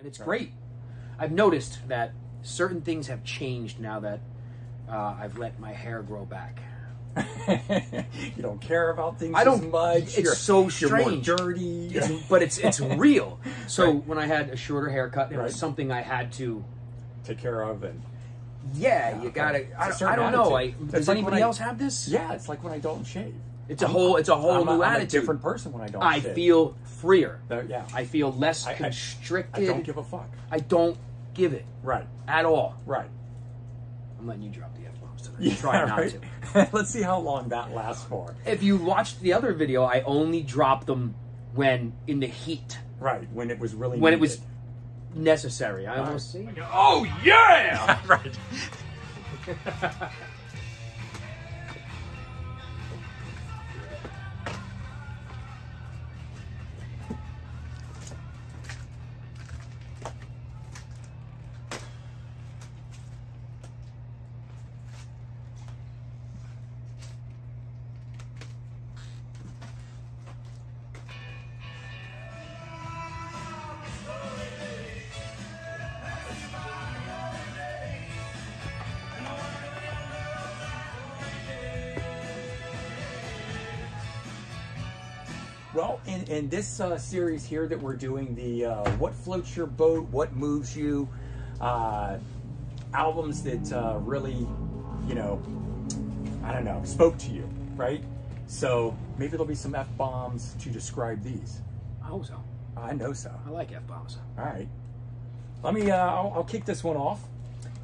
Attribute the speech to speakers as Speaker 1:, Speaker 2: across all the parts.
Speaker 1: And it's great. I've noticed that certain things have changed now that I've let my hair grow back.
Speaker 2: You don't care about things
Speaker 1: I don't,
Speaker 2: as much.
Speaker 1: It's so strange.
Speaker 2: You're more dirty.
Speaker 1: But it's real. So when I had a shorter haircut, it was something I had to
Speaker 2: take care of. And
Speaker 1: you gotta. I don't know. Does
Speaker 2: like
Speaker 1: anybody else have this?
Speaker 2: Yeah, it's like when I don't shave.
Speaker 1: It's a whole new attitude.
Speaker 2: I'm a different person when I don't shave.
Speaker 1: I feel freer.
Speaker 2: Yeah.
Speaker 1: I feel less constricted.
Speaker 2: I don't give a fuck.
Speaker 1: I don't give it.
Speaker 2: Right.
Speaker 1: At all.
Speaker 2: Right.
Speaker 1: I'm letting you drop the F-bombs tonight.
Speaker 2: Yeah,
Speaker 1: Try not
Speaker 2: to. Let's see how long that lasts for.
Speaker 1: If you watched the other video, I only dropped them when in the heat.
Speaker 2: Right. When it was really
Speaker 1: it was necessary. I almost see.
Speaker 2: Oh yeah! Right. Well, in this series here that we're doing, the What Floats Your Boat, What Moves You, albums that really, you know, I don't know, spoke to you, right? So maybe there'll be some F-bombs to describe these.
Speaker 1: I hope so.
Speaker 2: I know so.
Speaker 1: I like F-bombs.
Speaker 2: All right. Let me, I'll kick this one off.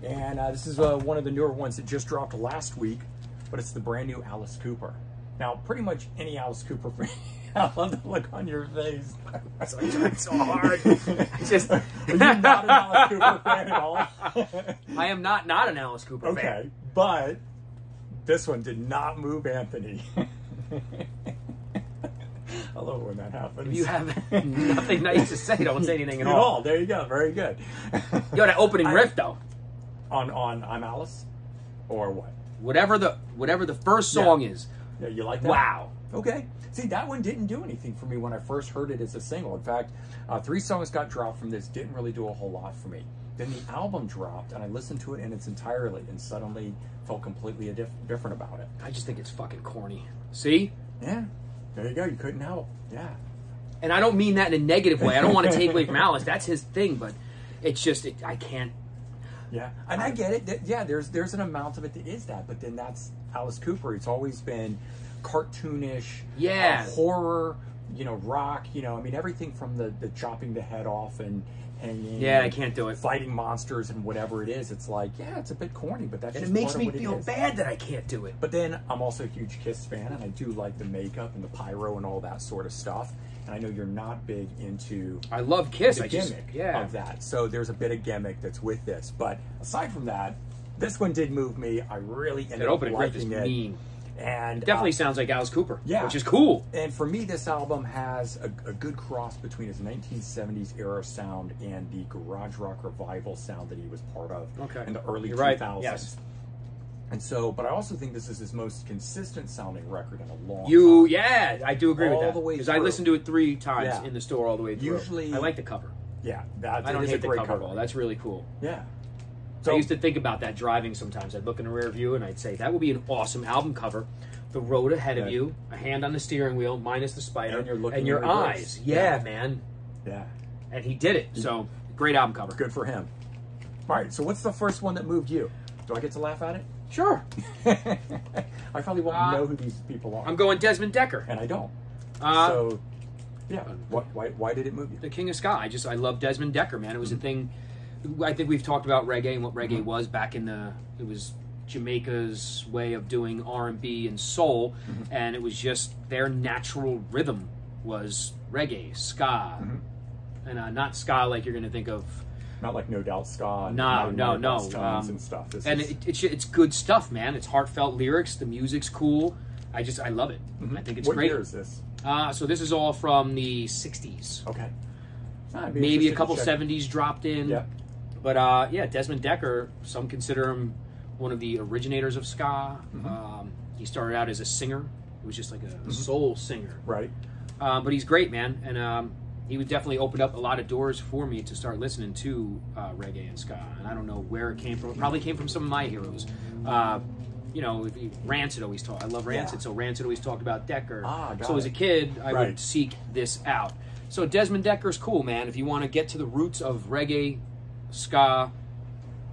Speaker 2: And this is one of the newer ones that just dropped last week, but it's the brand new Alice Cooper. Now, pretty much any Alice Cooper fan, I love the look on your face.
Speaker 1: It's so hard. It's just...
Speaker 2: Are you not an Alice Cooper fan at all?
Speaker 1: I am not an Alice Cooper fan.
Speaker 2: Okay, but this one did not move Anthony. I love it when that happens.
Speaker 1: If you have nothing nice to say, don't say anything at all.
Speaker 2: There you go. Very good.
Speaker 1: Yo, that opening riff, though.
Speaker 2: On I'm Alice? Or what?
Speaker 1: Whatever the first song is.
Speaker 2: Yeah, you like that?
Speaker 1: Wow.
Speaker 2: Okay. See, that one didn't do anything for me when I first heard it as a single. In fact, 3 songs got dropped from this, didn't really do a whole lot for me. Then the album dropped, and I listened to it in its entirety, and suddenly felt completely different about it.
Speaker 1: I just think it's fucking corny. See?
Speaker 2: Yeah. There you go. You couldn't help. Yeah.
Speaker 1: And I don't mean that in a negative way. I don't want to take away from Alice. That's his thing, but it's just, I can't.
Speaker 2: Yeah, and I get it. Yeah, there's an amount of it that is that, but then that's Alice Cooper. It's always been cartoonish, horror, you know, rock, you know, I mean, everything from the chopping the head off and
Speaker 1: yeah, I can't do it.
Speaker 2: Fighting monsters and whatever it is. It's like, yeah, it's a bit corny, but that's just
Speaker 1: it makes
Speaker 2: part
Speaker 1: me
Speaker 2: of what
Speaker 1: feel
Speaker 2: it is.
Speaker 1: bad that I can't do it.
Speaker 2: But then I'm also a huge Kiss fan, and I do like the makeup and the pyro and all that sort of stuff. And I know you're not big into
Speaker 1: I love Kiss.
Speaker 2: the gimmick of that. So there's a bit of gimmick that's with this. But aside from that, this one did move me. I really ended up liking it.
Speaker 1: Mean.
Speaker 2: And
Speaker 1: definitely sounds like Alice Cooper,
Speaker 2: yeah,
Speaker 1: which is cool.
Speaker 2: And for me, this album has a good cross between his 1970s era sound and the garage rock revival sound that he was part of in the early 2000s.
Speaker 1: Right. Yes.
Speaker 2: And so, but I also think this is his most consistent sounding record in a long time.
Speaker 1: Yeah, I do agree with that.
Speaker 2: All the way
Speaker 1: because I listened to it 3 times in the store all the way through.
Speaker 2: Usually,
Speaker 1: I like the cover.
Speaker 2: Yeah,
Speaker 1: I don't hate the cover at all. That's really cool.
Speaker 2: Yeah.
Speaker 1: So I used to think about that driving sometimes. I'd look in the rear view and I'd say, that would be an awesome album cover. The road ahead of you, a hand on the steering wheel, minus the spider, and your eyes. Yeah, man.
Speaker 2: Yeah.
Speaker 1: And he did it. So, great album cover.
Speaker 2: Good for him. All right, so what's the first one that moved you? Do I get to laugh at it?
Speaker 1: Sure.
Speaker 2: I probably won't know who these people are.
Speaker 1: I'm going Desmond Decker.
Speaker 2: And I don't. So, yeah. Why did it move you?
Speaker 1: The King of Ska. I love Desmond Decker, man. It was a thing. I think we've talked about reggae and what reggae was back in it was Jamaica's way of doing R&B and soul, and it was just their natural rhythm was reggae, ska, and not ska like you're going to think of.
Speaker 2: Not like No Doubt ska.
Speaker 1: No.
Speaker 2: And stuff.
Speaker 1: It's good stuff, man. It's heartfelt lyrics. The music's cool. I love it. I think it's great.
Speaker 2: What year is this?
Speaker 1: So this is all from the 60s.
Speaker 2: Okay.
Speaker 1: Maybe a couple 70s dropped in.
Speaker 2: Yeah.
Speaker 1: But yeah, Desmond Decker, some consider him one of the originators of ska. He started out as a singer. He was just like a soul singer.
Speaker 2: Right.
Speaker 1: But he's great, man. And he would definitely open up a lot of doors for me to start listening to reggae and ska. And I don't know where it came from. It probably came from some of my heroes. You know, Rancid always talked. I love Rancid, so Rancid always talked about Decker. So as a kid, I would seek this out. So Desmond Decker's cool, man. If you want to get to the roots of reggae, ska,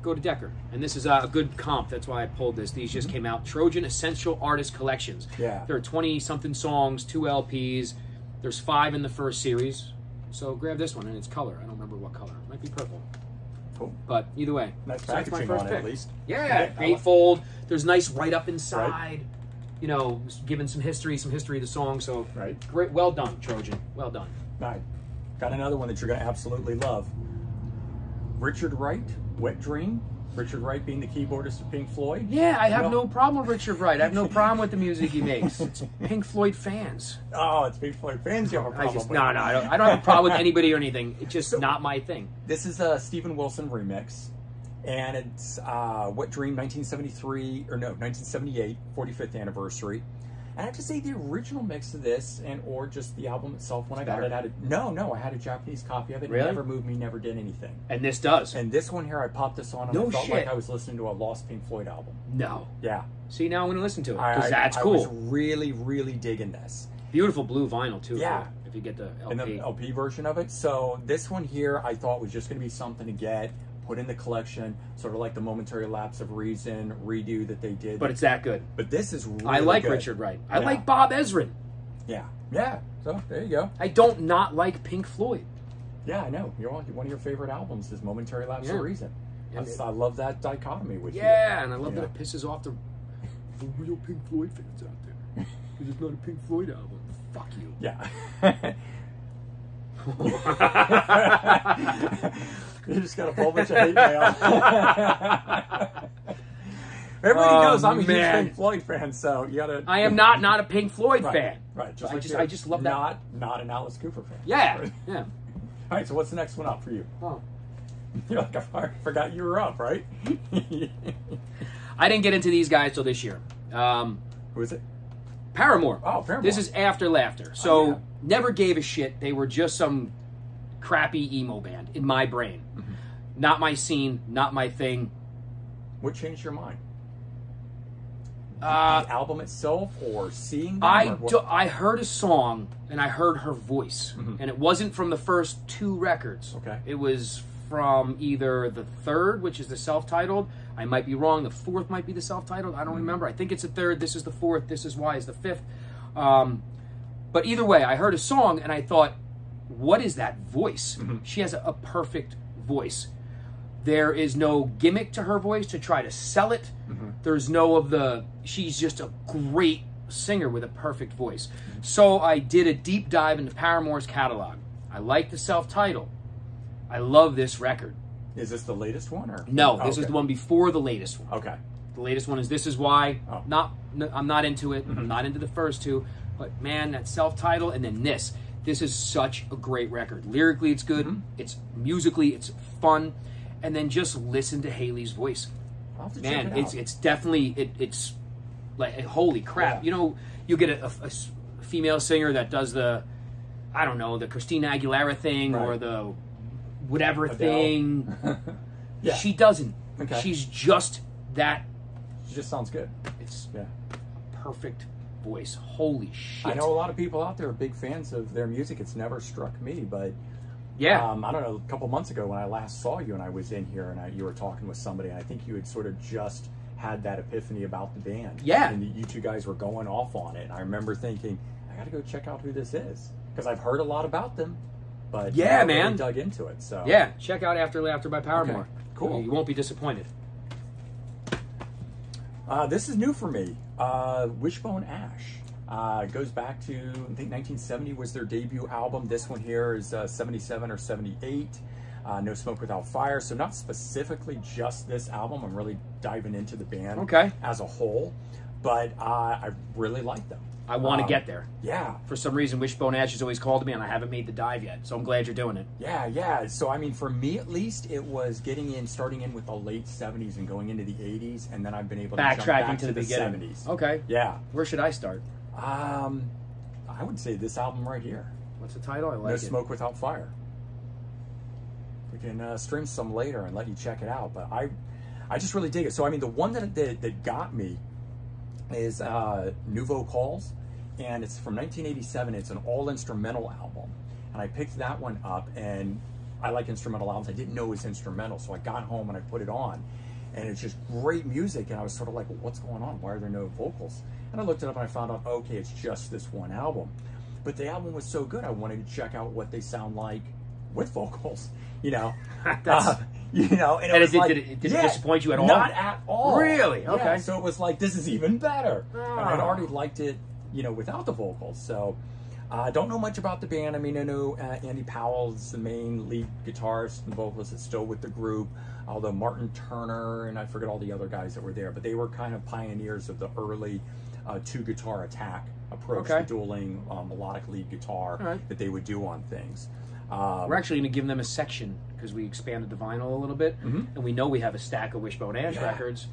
Speaker 1: go to Decker. And this is a good comp. That's why I pulled this. These just came out. Trojan Essential Artist Collections.
Speaker 2: Yeah.
Speaker 1: There are 20-something songs, 2 LPs. There's 5 in the first series. So grab this one, and it's color. I don't remember what color. It might be purple.
Speaker 2: Cool.
Speaker 1: But either way,
Speaker 2: nice
Speaker 1: so that's my
Speaker 2: packaging
Speaker 1: first
Speaker 2: on it,
Speaker 1: pick.
Speaker 2: at least.
Speaker 1: Yeah, gatefold. There's nice write-up inside. You know, giving some history of the song. So great, well done, Trojan. Well done.
Speaker 2: All right. Got another one that you're going to absolutely love. Richard Wright, Wet Dream. Richard Wright being the keyboardist of Pink Floyd.
Speaker 1: Yeah, I have no problem with Richard Wright. I have no problem with the music he makes. It's Pink Floyd fans.
Speaker 2: Oh, it's Pink Floyd fans you have a problem with.
Speaker 1: No, I don't have a problem with anybody or anything. It's just not my thing.
Speaker 2: This is a Steven Wilson remix, and it's Wet Dream 1978, 45th anniversary. And I have to say, the original mix of this, or just the album itself, when I got it, I had a Japanese copy of it.
Speaker 1: Really?
Speaker 2: It never moved me, never did anything.
Speaker 1: And this does.
Speaker 2: And this one here, I popped this on, and I felt like I was listening to a lost Pink Floyd album.
Speaker 1: No.
Speaker 2: Yeah.
Speaker 1: See, now I'm going to listen to it, because that's cool.
Speaker 2: I was really, really digging this.
Speaker 1: Beautiful blue vinyl, too.
Speaker 2: Yeah.
Speaker 1: If you get the LP.
Speaker 2: And the LP version of it. So this one here, I thought was just going to be something to get, put in the collection, sort of like the Momentary Lapse of Reason redo that they did.
Speaker 1: But it's that good.
Speaker 2: But this is really
Speaker 1: I like
Speaker 2: good.
Speaker 1: Richard Wright. I like Bob Ezrin.
Speaker 2: Yeah. Yeah. So there you go.
Speaker 1: I don't not like Pink Floyd.
Speaker 2: Yeah, I know. One of your favorite albums is Momentary Lapse of Reason. I love that dichotomy with you.
Speaker 1: Yeah, and I love that it pisses off the real Pink Floyd fans out there. Because it's not a Pink Floyd album. Fuck you.
Speaker 2: Yeah. You just got a whole bunch of hate mail. Everybody knows I'm a huge Pink Floyd fan, so you gotta.
Speaker 1: I am not a Pink Floyd fan.
Speaker 2: Right.
Speaker 1: I just love that.
Speaker 2: Not an Alice Cooper fan.
Speaker 1: Yeah.
Speaker 2: Right.
Speaker 1: Yeah.
Speaker 2: All right. So what's the next one up for you?
Speaker 1: Oh.
Speaker 2: You're like, I forgot you were up, right?
Speaker 1: I didn't get into these guys till this year.
Speaker 2: Who is it?
Speaker 1: Paramore.
Speaker 2: Oh, Paramore.
Speaker 1: This is After Laughter. So never gave a shit. They were just some crappy emo band in my brain. Mm-hmm. Not my scene, not my thing.
Speaker 2: What changed your mind? The
Speaker 1: Uh,
Speaker 2: album itself, or seeing them?
Speaker 1: I heard a song and I heard her voice, and it wasn't from the first two records.
Speaker 2: Okay.
Speaker 1: It was from either the third, which is the self-titled. I might be wrong. The fourth might be the self-titled. I don't remember. I think it's the third. This is the fourth. This Is Why is the fifth. But either way, I heard a song and I thought, what is that voice? She has a perfect voice. There is no gimmick to her voice to try to sell it. There's no of the... She's just a great singer with a perfect voice. So I did a deep dive into Paramore's catalog. I like the self-titled. I love this record.
Speaker 2: Is this the latest one? Or
Speaker 1: No, this is the one before the latest one.
Speaker 2: Okay.
Speaker 1: The latest one is This Is Why.
Speaker 2: Oh.
Speaker 1: I'm not into it. I'm not into the first two. But man, that self-titled and then this. This is such a great record. Lyrically, it's good. It's musically, it's fun. And then just listen to Haley's voice.
Speaker 2: I'll have to
Speaker 1: Man,
Speaker 2: check it out.
Speaker 1: it's definitely it's like holy crap. You know, you get a female singer that does the, I don't know, the Christina Aguilera thing or the whatever
Speaker 2: Adele.
Speaker 1: Thing. She doesn't.
Speaker 2: Okay.
Speaker 1: She's just that.
Speaker 2: She just sounds good.
Speaker 1: It's perfect voice. Holy shit.
Speaker 2: I know a lot of people out there are big fans of their music. It's never struck me, but
Speaker 1: yeah.
Speaker 2: I don't know, a couple months ago when I last saw you and I was in here and you were talking with somebody, and I think you had sort of just had that epiphany about the band.
Speaker 1: Yeah.
Speaker 2: And you two guys were going off on it. And I remember thinking, I got to go check out who this is. Because I've heard a lot about them, but
Speaker 1: man.
Speaker 2: really dug into it. So
Speaker 1: yeah, check out After Laughter by Paramore.
Speaker 2: Okay, cool.
Speaker 1: You won't be disappointed.
Speaker 2: This is new for me. Wishbone Ash. Goes back to, I think 1970 was their debut album. This one here is 77 or 78. No Smoke Without Fire. So not specifically just this album. I'm really diving into the band as a whole. But I really like them.
Speaker 1: I want to get there.
Speaker 2: Yeah.
Speaker 1: For some reason, Wishbone Ash has always called to me, and I haven't made the dive yet. So I'm glad you're doing it.
Speaker 2: Yeah. So, I mean, for me at least, it was starting in with the late 70s and going into the 80s. And then I've been able to jump back to the beginning. 70s.
Speaker 1: Okay.
Speaker 2: Yeah.
Speaker 1: Where should I start?
Speaker 2: I would say this album right here.
Speaker 1: What's the title? I like
Speaker 2: No
Speaker 1: it.
Speaker 2: Smoke Without Fire. We can stream some later and let you check it out. But I just really dig it. So I mean, the one that got me is Nouveau Calls, and it's from 1987. It's an all instrumental album, and I picked that one up. And I like instrumental albums. I didn't know it was instrumental, so I got home and I put it on, and it's just great music. And I was sort of like, well, what's going on? Why are there no vocals? And I looked it up and I found out, okay, it's just this one album. But the album was so good, I wanted to check out what they sound like with vocals. You know, you know, and it was like,
Speaker 1: did it disappoint you at all?
Speaker 2: Not at all.
Speaker 1: Really? Okay.
Speaker 2: Yeah, so it was like, this is even better.
Speaker 1: Oh.
Speaker 2: And I'd already liked it, you know, without the vocals. So I don't know much about the band. I mean, I know Andy Powell is the main lead guitarist and vocalist that's still with the group. Although Martin Turner and I forget all the other guys that were there, but they were kind of pioneers of the early two-guitar attack approach to dueling melodic lead guitar that they would do on things.
Speaker 1: We're actually going to give them a section because we expanded the vinyl a little bit, and we know we have a stack of Wishbone Ash records.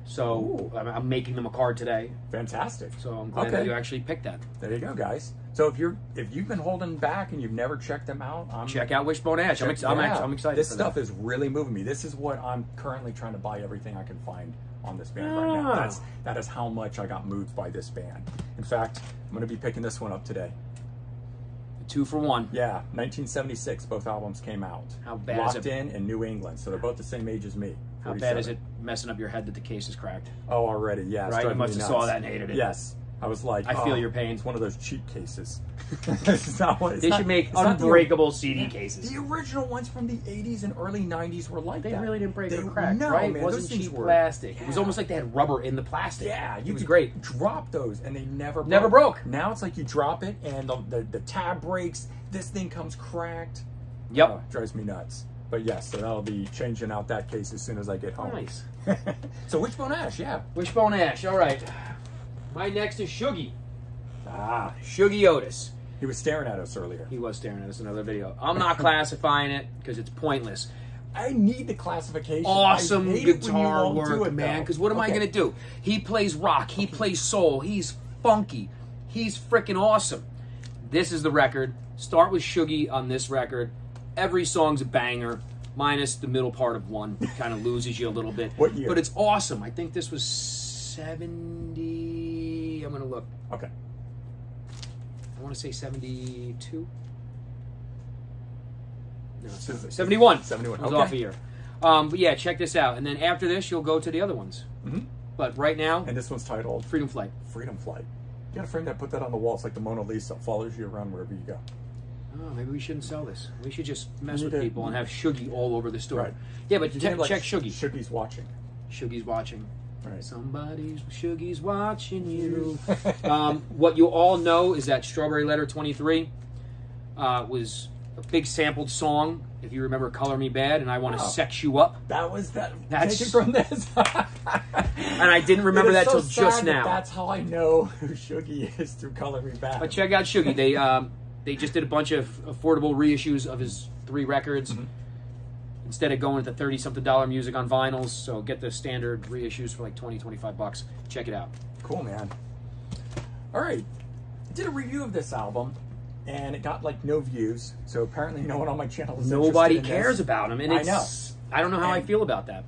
Speaker 1: So I'm making them a card today.
Speaker 2: Fantastic.
Speaker 1: So I'm glad that you actually picked that.
Speaker 2: There you go, guys. So if you've been holding back and you've never checked them out,
Speaker 1: check out Wishbone Ash. I'm excited.
Speaker 2: This stuff is really moving me. This is what I'm currently trying to buy everything I can find on this band right now. That is how much I got moved by this band. In fact, I'm going to be picking this one up today.
Speaker 1: 2 for 1.
Speaker 2: Yeah, 1976, both albums came out.
Speaker 1: How bad
Speaker 2: Locked
Speaker 1: is it?
Speaker 2: in New England, so they're both the same age as me.
Speaker 1: How
Speaker 2: 47.
Speaker 1: bad is it messing up your head that the case is cracked?
Speaker 2: Oh, already, yeah.
Speaker 1: Right, you must have saw that and hated it.
Speaker 2: Yes. I was like,
Speaker 1: I feel your pain.
Speaker 2: It's one of those cheap cases. It's not what, it's
Speaker 1: they
Speaker 2: not,
Speaker 1: should make
Speaker 2: it's not
Speaker 1: unbreakable CD cases.
Speaker 2: The original ones from the 80s and early 90s were like that.
Speaker 1: They really didn't break or crack,
Speaker 2: no,
Speaker 1: right?
Speaker 2: Man,
Speaker 1: It wasn't cheap plastic. It was almost like they had rubber in the plastic.
Speaker 2: Yeah,
Speaker 1: it was great.
Speaker 2: Drop those and they never broke.
Speaker 1: Never broke.
Speaker 2: Now it's like you drop it and the tab breaks. This thing comes cracked.
Speaker 1: Yep.
Speaker 2: Drives me nuts. But yes, so I'll be changing out that case as soon as I get home.
Speaker 1: Nice.
Speaker 2: So Wishbone Ash, yeah.
Speaker 1: Wishbone Ash, all right. My next is Shuggy. Shuggy Otis.
Speaker 2: He was staring at us earlier.
Speaker 1: He was staring at us in another video. I'm not classifying it because it's pointless.
Speaker 2: I need the classification.
Speaker 1: Awesome guitar work,
Speaker 2: it,
Speaker 1: man. Because what am I going to do? He plays rock. He plays soul. He's funky. He's freaking awesome. This is the record. Start with Shuggy on this record. Every song's a banger, minus the middle part of one. It kind of loses you a little bit.
Speaker 2: What year?
Speaker 1: But it's awesome. I think this was 70... I'm going to look.
Speaker 2: Okay.
Speaker 1: I want to say 72. No, 71.
Speaker 2: 71.
Speaker 1: I was off a year. But yeah, check this out. And then after this, you'll go to the other ones. But right now...
Speaker 2: And this one's titled...
Speaker 1: Freedom Flight.
Speaker 2: Freedom Flight. You got a frame that, put that on the wall. It's like the Mona Lisa. Follows you around wherever you go.
Speaker 1: Oh, maybe we shouldn't sell this. We should just mess with people and have Shuggy all over the store.
Speaker 2: Right.
Speaker 1: Yeah, but
Speaker 2: Like
Speaker 1: check Shuggy.
Speaker 2: Shuggy's watching.
Speaker 1: Shuggy's watching.
Speaker 2: Right.
Speaker 1: Shuggy's watching you. What you all know is that Strawberry Letter 23 was a big sampled song. If you remember Color Me Bad and I Want to Sex You Up.
Speaker 2: That's taken from this.
Speaker 1: And I didn't remember that till just now.
Speaker 2: That's how I know who Shuggy is through Color Me Bad.
Speaker 1: But check out Shuggy. They just did a bunch of affordable reissues of his 3 records. Instead of going to $30-something music on vinyls, so get the standard reissues for like $20-25. Check it out.
Speaker 2: Cool, man. All right, I did a review of this album, and it got like no views. So apparently, no one on my channel is
Speaker 1: Nobody
Speaker 2: interested in
Speaker 1: cares
Speaker 2: this.
Speaker 1: about him, and
Speaker 2: I know.
Speaker 1: I don't know how I feel about that.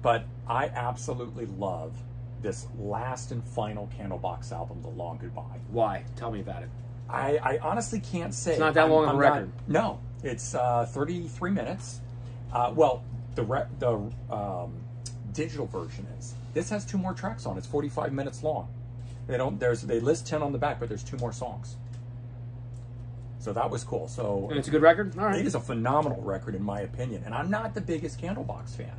Speaker 2: But I absolutely love this last and final Candlebox album, The Long Goodbye.
Speaker 1: Why? Tell me about it.
Speaker 2: I honestly can't say.
Speaker 1: It's not that long of a record.
Speaker 2: No, it's 33 minutes. Well, the digital version is. This has 2 more tracks on it. It's 45 minutes long. They list 10 on the back, but there's 2 more songs. So that was cool. So
Speaker 1: And it's a good record? All right.
Speaker 2: It is a phenomenal record in my opinion. And I'm not the biggest Candlebox fan.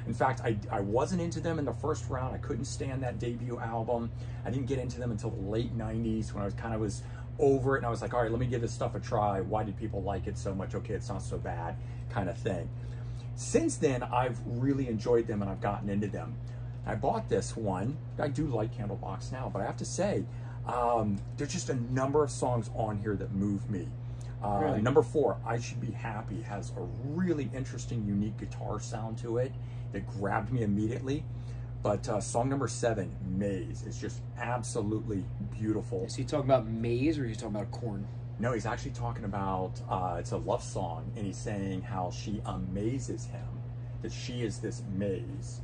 Speaker 2: In fact, I wasn't into them in the first round. I couldn't stand that debut album. I didn't get into them until the late 90s when I was over it and I was like, all right, let me give this stuff a try. Why did people like it so much? Okay, it's not so bad, kind of thing. Since then, I've really enjoyed them and I've gotten into them. I bought this one. I do like Candlebox now, but I have to say, there's just a number of songs on here that move me.
Speaker 1: Really?
Speaker 2: Number 4, I Should Be Happy, has a really interesting, unique guitar sound to it that grabbed me immediately. But song number 7, Maze, is just absolutely beautiful.
Speaker 1: Is he talking about maize or is he talking about corn?
Speaker 2: No, he's actually talking about it's a love song, and he's saying how she amazes him, that she is this maze.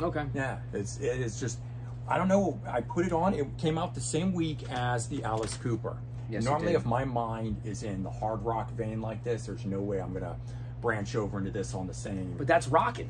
Speaker 1: Okay.
Speaker 2: Yeah, it is just, I don't know. I put it on. It came out the same week as the Alice Cooper.
Speaker 1: Yes,
Speaker 2: normally, if my mind is in the hard rock vein like this, there's no way I'm gonna branch over into this on the same.
Speaker 1: But that's rocking.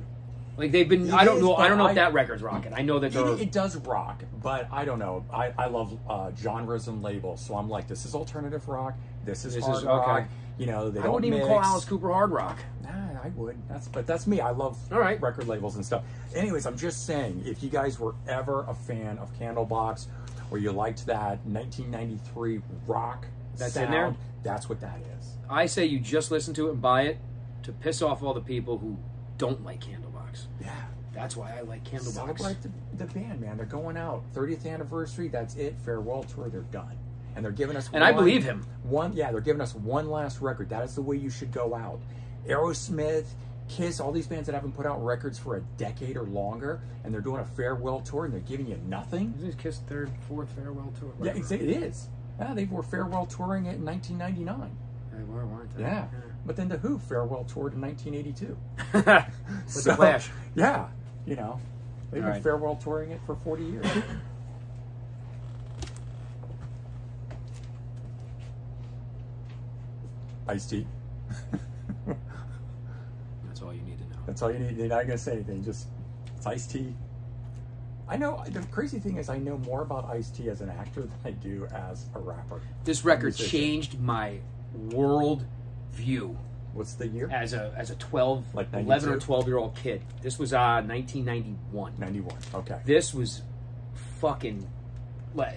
Speaker 1: Like they've been. I don't know if that record's rocking. I know that
Speaker 2: it does rock, but I don't know. I love genres and labels, so I'm like, this is alternative rock. This is hard rock. You know, they don't
Speaker 1: I wouldn't even call Alice Cooper hard rock.
Speaker 2: Nah, I would. That's me. I love record labels and stuff. Anyways, I'm just saying, if you guys were ever a fan of Candlebox, or you liked that 1993 rock
Speaker 1: that's
Speaker 2: sound,
Speaker 1: in there,
Speaker 2: that's what that is.
Speaker 1: I say you just listen to it and buy it to piss off all the people who don't like Candlebox.
Speaker 2: Yeah.
Speaker 1: That's why I like Candlebox.
Speaker 2: Celebrate the band, man. They're going out. 30th anniversary, that's it. Farewell tour, they're done. And they're giving us
Speaker 1: I believe him.
Speaker 2: They're giving us one last record. That is the way you should go out. Aerosmith, Kiss, all these bands that haven't put out records for a decade or longer, and they're doing a farewell tour, and they're giving you nothing.
Speaker 1: Isn't Kiss third, fourth farewell tour?
Speaker 2: Yeah, it is. Yeah, they were farewell touring it in 1999.
Speaker 1: They were, weren't they?
Speaker 2: Yeah. But then the Who farewell toured in 1982.
Speaker 1: With the Clash.
Speaker 2: Yeah, you know, they've been farewell touring it for 40 years. Ice-T.
Speaker 1: That's all you need to know.
Speaker 2: That's all you need. You're not going to say anything. Just, it's Ice-T. I know, the crazy thing is I know more about Ice-T as an actor than I do as a rapper.
Speaker 1: This record changed my world view.
Speaker 2: What's the year?
Speaker 1: As a 11 or 12-year-old kid. This was 1991.
Speaker 2: 91, okay.
Speaker 1: This was fucking...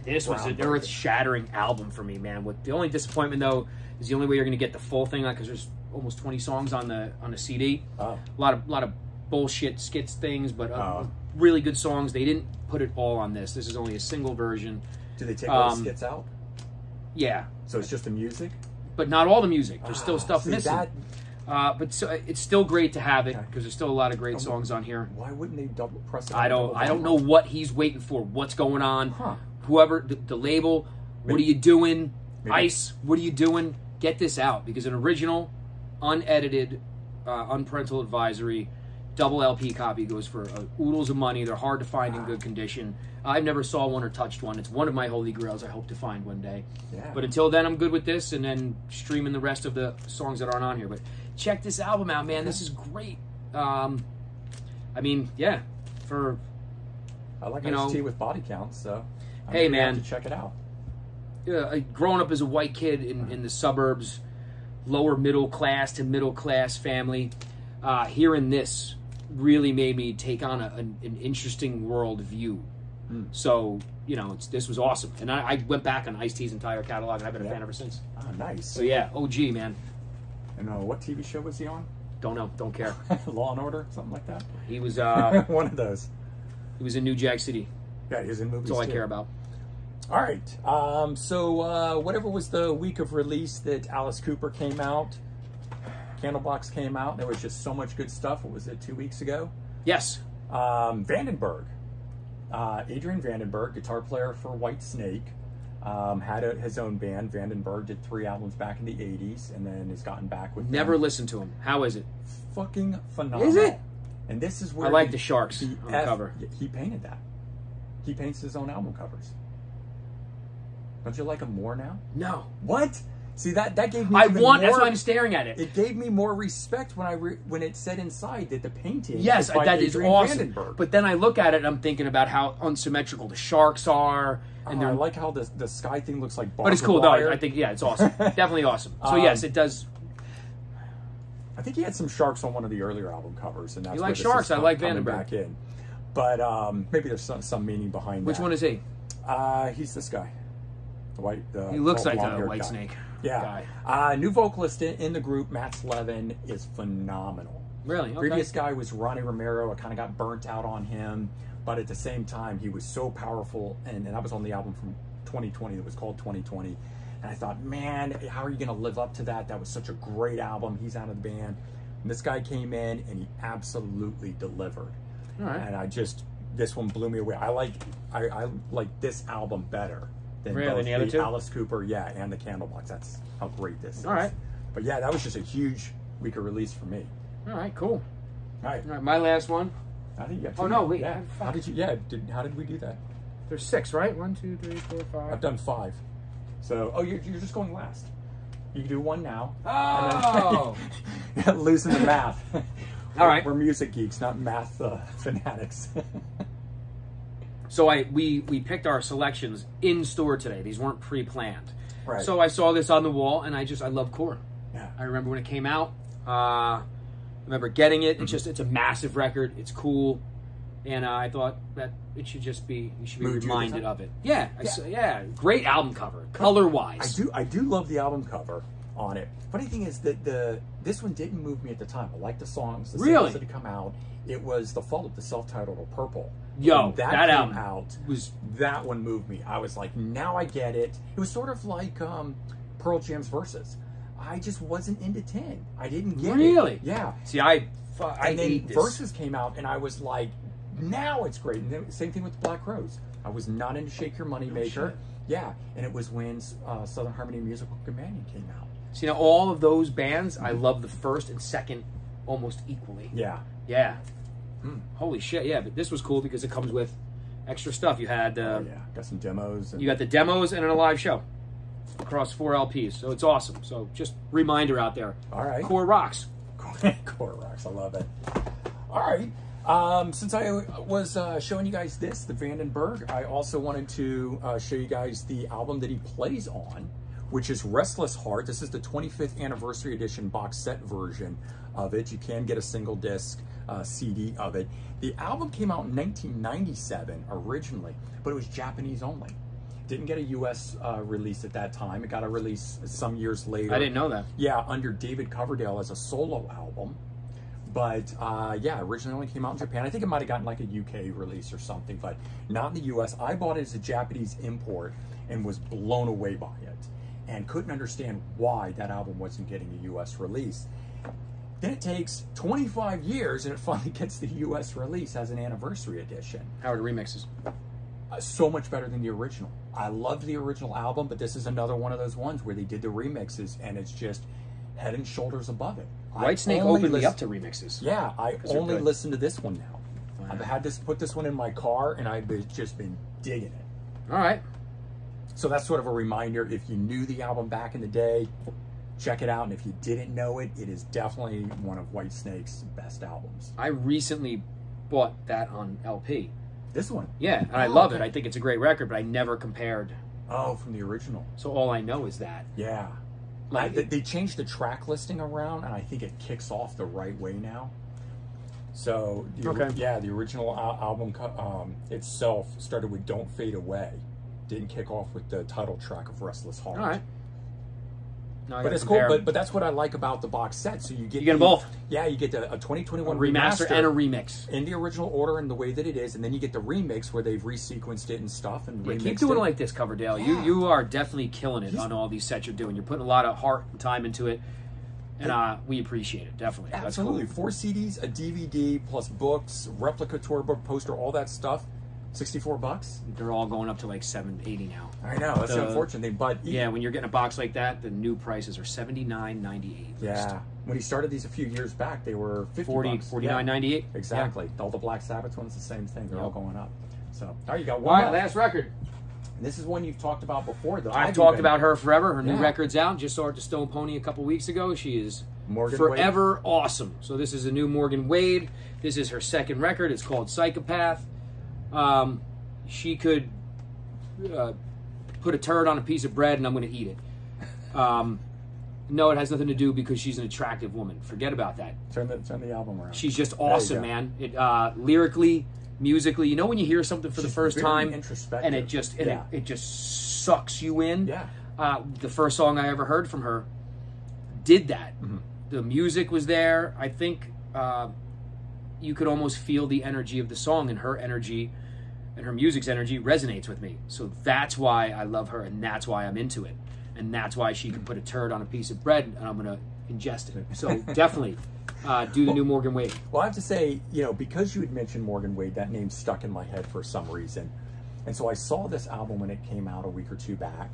Speaker 1: This was an earth-shattering album for me, man. With the only disappointment, though, is the only way you're going to get the full thing, because there's almost 20 songs on the CD.
Speaker 2: Oh.
Speaker 1: A lot of bullshit skits things, but really good songs. They didn't put it all on this. This is only a single version.
Speaker 2: Do they take all the skits out?
Speaker 1: Yeah.
Speaker 2: So it's just the music?
Speaker 1: But not all the music. There's still stuff missing. But it's still great to have it, because there's still a lot of great songs on here.
Speaker 2: Why wouldn't they double press it?
Speaker 1: I don't know what he's waiting for. What's going on?
Speaker 2: Huh.
Speaker 1: Whoever the label, what are you doing? Ice, what are you doing? Get this out, because an original, unedited, unparental advisory, double LP copy goes for oodles of money. They're hard to find in good condition. I've never saw one or touched one. It's one of my holy grails I hope to find one day.
Speaker 2: Yeah.
Speaker 1: But until then, I'm good with this, and then streaming the rest of the songs that aren't on here. But check this album out, man. This is great. I mean, yeah, for...
Speaker 2: I like Ice-T with Body Count, so...
Speaker 1: Hey, man.
Speaker 2: Have to check it out.
Speaker 1: Growing up as a white kid in the suburbs, lower middle class to middle class family, hearing this really made me take on an interesting world view. So, you know, this was awesome. And I went back on Ice-T's entire catalog, and I've been a fan ever since.
Speaker 2: Oh, nice.
Speaker 1: So, yeah, OG, man.
Speaker 2: And what TV show was he on?
Speaker 1: Don't know. Don't care.
Speaker 2: Law and Order? Something like that?
Speaker 1: He was...
Speaker 2: one of those.
Speaker 1: He was in New Jack City.
Speaker 2: Yeah, he was in movies,
Speaker 1: That's all I care about.
Speaker 2: All right. So whatever was the week of release that Alice Cooper came out, Candlebox came out, there was just so much good stuff. What was it, 2 weeks ago?
Speaker 1: Yes.
Speaker 2: Vandenberg. Adrian Vandenberg, guitar player for Whitesnake, had his own band. Vandenberg did 3 albums back in the 80s and then has gotten back with
Speaker 1: Never listened to him. How is it?
Speaker 2: Fucking phenomenal.
Speaker 1: Is it?
Speaker 2: And this is where
Speaker 1: I like the Sharks on the cover.
Speaker 2: He painted that. He paints his own album covers. Don't you like him more now?
Speaker 1: No.
Speaker 2: What? See, that gave me
Speaker 1: that's why I'm staring at it.
Speaker 2: It gave me more respect when it said inside that the painting
Speaker 1: yes,
Speaker 2: is by
Speaker 1: that is awesome.
Speaker 2: Vandenberg.
Speaker 1: But then I look at it and I'm thinking about how unsymmetrical the Sharks are. And
Speaker 2: I like how the sky thing looks like barbed
Speaker 1: But it's cool,
Speaker 2: wire.
Speaker 1: though. I think, yeah, it's awesome. Definitely awesome. So, yes, it does.
Speaker 2: I think he had some Sharks on one of the earlier album covers. And that's
Speaker 1: you like Sharks? I like Vandenberg.
Speaker 2: Back in. But maybe there's some meaning behind that.
Speaker 1: Which one is he?
Speaker 2: He's this guy.
Speaker 1: He looks like a Whitesnake
Speaker 2: guy. New vocalist in the group, Matt Slevin, is phenomenal.
Speaker 1: Really? Okay.
Speaker 2: Previous guy was Ronnie Romero. I kind of got burnt out on him. But at the same time, he was so powerful. And that was on the album from 2020 that was called 2020. And I thought, man, how are you going to live up to that? That was such a great album. He's out of the band. And this guy came in and he absolutely delivered.
Speaker 1: All right.
Speaker 2: And this one blew me away. I like this album better than
Speaker 1: Really?
Speaker 2: both
Speaker 1: The other
Speaker 2: the
Speaker 1: two?
Speaker 2: Alice Cooper, yeah, and the Candlebox. That's how great this is.
Speaker 1: All right.
Speaker 2: But yeah, that was just a huge week of release for me.
Speaker 1: All right, cool.
Speaker 2: All right.
Speaker 1: All right, my last one.
Speaker 2: I think you got two.
Speaker 1: Oh, no, wait, I
Speaker 2: Yeah.
Speaker 1: have five.
Speaker 2: How did you? Yeah. How did we do that?
Speaker 1: There's 6, right? 1, 2, 3, 4, 5.
Speaker 2: I've done 5. So, oh, you're just going last. You can do one now.
Speaker 1: Oh!
Speaker 2: And then, losing the math.
Speaker 1: All right.
Speaker 2: We're music geeks, not math fanatics.
Speaker 1: So we picked our selections in store today. These weren't pre-planned.
Speaker 2: Right.
Speaker 1: So I saw this on the wall, and I love Core.
Speaker 2: Yeah.
Speaker 1: I remember when it came out. I remember getting it. It's a massive record. It's cool, and I thought that you should be
Speaker 2: Moved you
Speaker 1: reminded
Speaker 2: to
Speaker 1: of it. Yeah, yeah. Great album cover, color wise.
Speaker 2: I do love the album cover on it. Funny thing is that this one didn't move me at the time. I liked the songs, the singles that had come out. It was the follow-up, the self-titled Purple.
Speaker 1: Yo,
Speaker 2: When
Speaker 1: that
Speaker 2: came
Speaker 1: album
Speaker 2: out,
Speaker 1: was
Speaker 2: that one moved me. I was like, now I get it. It was sort of like Pearl Jam's Verses. I just wasn't into 10. I didn't get it.
Speaker 1: Really?
Speaker 2: Yeah.
Speaker 1: See, I
Speaker 2: And then
Speaker 1: hate this.
Speaker 2: Verses came out, and I was like, now it's great. And then, same thing with Black Rose. I was not into Shake Your Money Maker.
Speaker 1: shit.
Speaker 2: Yeah, and it was when Southern Harmony Musical Companion came out.
Speaker 1: See, now all of those bands, I love the first and second almost equally.
Speaker 2: Yeah.
Speaker 1: Yeah.
Speaker 2: Hmm.
Speaker 1: Holy shit, yeah. But this was cool because it comes with extra stuff. You had
Speaker 2: Yeah, got some demos. And
Speaker 1: you got the demos and a live show across 4 LPs. So it's awesome. So just reminder out there.
Speaker 2: All right.
Speaker 1: Core rocks.
Speaker 2: Core Rocks, I love it. All right. Since I was showing you guys this, the Vandenberg, I also wanted to show you guys the album that he plays on, which is Restless Heart. This is the 25th anniversary edition box set version of it. You can get a single disc CD of it. The album came out in 1997 originally, but it was Japanese only. Didn't get a US release at that time. It got a release some years later.
Speaker 1: I didn't know that.
Speaker 2: Yeah, under David Coverdale as a solo album. But yeah, originally only came out in Japan. I think it might have gotten like a UK release or something, but not in the US. I bought it as a Japanese import and was blown away by it and couldn't understand why that album wasn't getting a US release. Then it takes 25 years and it finally gets the US release as an anniversary edition.
Speaker 1: How are the remixes?
Speaker 2: So much better than the original. I loved the original album, but this is another one of those ones where they did the remixes and it's just head and shoulders above it.
Speaker 1: Whitesnake opened me up to remixes.
Speaker 2: Yeah, I
Speaker 1: they're
Speaker 2: only
Speaker 1: good.
Speaker 2: listen to this one now.
Speaker 1: Wow.
Speaker 2: I've had this put this one in my car and I've just been digging it.
Speaker 1: All right.
Speaker 2: So that's sort of a reminder. If you knew the album back in the day, check it out. And if you didn't know it, it is definitely one of Whitesnake's best albums.
Speaker 1: I recently bought that on LP.
Speaker 2: This one.
Speaker 1: Yeah, and I love it. I think it's a great record, but I never compared.
Speaker 2: Oh, from the original.
Speaker 1: So all I know is that.
Speaker 2: Yeah.
Speaker 1: Like,
Speaker 2: they changed the track listing around, and I think it kicks off the right way now. So, yeah, the original album itself started with Don't Fade Away. Didn't kick off with the title track of Restless Heart.
Speaker 1: all right. No, I
Speaker 2: But
Speaker 1: gotta
Speaker 2: it's cool.
Speaker 1: compare 'em.
Speaker 2: But that's what I like about the box set. So you get
Speaker 1: them both.
Speaker 2: Yeah, you get a
Speaker 1: A
Speaker 2: 2021
Speaker 1: remaster and a remix.
Speaker 2: in the original order and the way that it is, and then you get the remix where they've resequenced it and stuff and
Speaker 1: Yeah,
Speaker 2: remixed
Speaker 1: keep doing
Speaker 2: it.
Speaker 1: it like this, Coverdale.
Speaker 2: Yeah.
Speaker 1: You are definitely killing it on all these sets you're doing. You're putting a lot of heart and time into it, and we appreciate it, definitely.
Speaker 2: Absolutely.
Speaker 1: That's cool.
Speaker 2: 4 CDs, a DVD, plus books, replica tour book, poster, all that stuff. $64.
Speaker 1: They're all going up to like $780 now.
Speaker 2: I know, that's the unfortunate thing. But
Speaker 1: Yeah, when you're getting a box like that, the new prices are $79.98.
Speaker 2: yeah, when he started these a few years back, they were $50.
Speaker 1: $49.98.
Speaker 2: Yeah, exactly. All the Black Sabbath ones, the same thing. They're all going up. So, there you go.
Speaker 1: All
Speaker 2: One
Speaker 1: right,
Speaker 2: more.
Speaker 1: last record.
Speaker 2: This is one you've talked about before, though.
Speaker 1: I've talked about her forever. Her new
Speaker 2: Yeah.
Speaker 1: record's out. Just saw her at the Stone Pony a couple weeks ago. She is
Speaker 2: Morgan
Speaker 1: forever awesome. So this is a new Morgan Wade. This is her second record. It's called Psychopath. She could put a turd on a piece of bread and I'm going to eat it. No, it has nothing to do because she's an attractive woman. Forget about that.
Speaker 2: Turn the album around.
Speaker 1: She's just
Speaker 2: There you
Speaker 1: awesome,
Speaker 2: go.
Speaker 1: man. It musically, you know when you hear something for the
Speaker 2: She's
Speaker 1: first
Speaker 2: very
Speaker 1: time
Speaker 2: introspective.
Speaker 1: and it just it just sucks you in.
Speaker 2: Yeah.
Speaker 1: The first song I ever heard from her did that.
Speaker 2: Mm-hmm.
Speaker 1: The music was there. I think you could almost feel the energy of the song, and her energy and her music's energy resonates with me. So that's why I love her, and that's why I'm into it. And that's why she can put a turd on a piece of bread and I'm going to ingest it. So definitely do the new Morgan Wade.
Speaker 2: Well, I have to say, because you had mentioned Morgan Wade, that name stuck in my head for some reason. And so I saw this album when it came out a week or two back,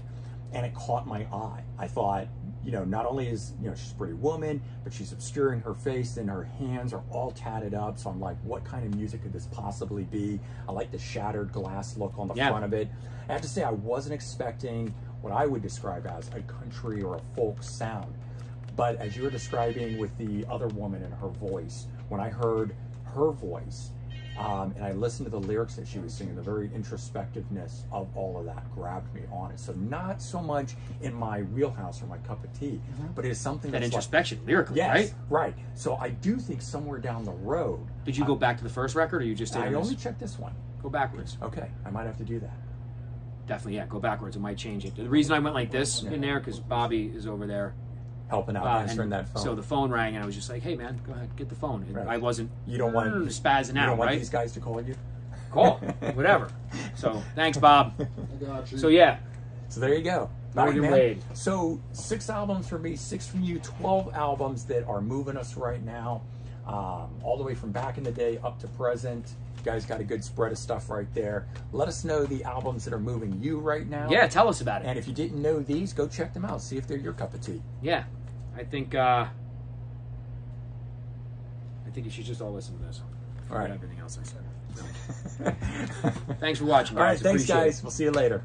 Speaker 2: and it caught my eye. I thought, you know, not only is, you know, she's a pretty woman, but she's obscuring her face and her hands are all tatted up. So I'm like, what kind of music could this possibly be? I like the shattered glass look on the front of it. I have to say, I wasn't expecting what I would describe as a country or a folk sound. But as you were describing with the other woman and her voice, when I heard her voice, and I listened to the lyrics that she was singing, the very introspectiveness of all of that grabbed me on it. So not so much in my wheelhouse or my cup of tea, but it is something
Speaker 1: That
Speaker 2: that's
Speaker 1: introspection,
Speaker 2: like,
Speaker 1: lyrically,
Speaker 2: yes,
Speaker 1: right?
Speaker 2: Right. So I do think somewhere down the road.
Speaker 1: Did you go back to the first record, or you just did
Speaker 2: I
Speaker 1: this?
Speaker 2: only checked this one.
Speaker 1: Go backwards.
Speaker 2: Okay, I might have to do that.
Speaker 1: Definitely, yeah, go backwards. It might change it. The reason I went like this in there, because Bobby is over there.
Speaker 2: Helping out, answering
Speaker 1: and
Speaker 2: that phone.
Speaker 1: So the phone rang, and I was just like, hey, man, go ahead, get the phone. And
Speaker 2: Right.
Speaker 1: I wasn't
Speaker 2: You don't want
Speaker 1: spazzing
Speaker 2: You
Speaker 1: out,
Speaker 2: don't want
Speaker 1: right?
Speaker 2: these guys to call you?
Speaker 1: Call, whatever. So thanks, Bob.
Speaker 3: I got you.
Speaker 1: So yeah,
Speaker 2: So there you go.
Speaker 1: Morgan
Speaker 2: man.
Speaker 1: Wade.
Speaker 2: So 6 albums for me, 6 from you, 12 albums that are moving us right now, all the way from back in the day up to present. You guys got a good spread of stuff right there. Let us know the albums that are moving you right now.
Speaker 1: yeah, tell us about it.
Speaker 2: And if you didn't know these, go check them out. See if they're your cup of tea.
Speaker 1: Yeah, I think you should just all listen to this.
Speaker 2: All right.
Speaker 1: Forget everything else I said. Thanks for watching, guys.
Speaker 2: All right, thanks,
Speaker 1: Appreciate it.
Speaker 2: guys. We'll see you later.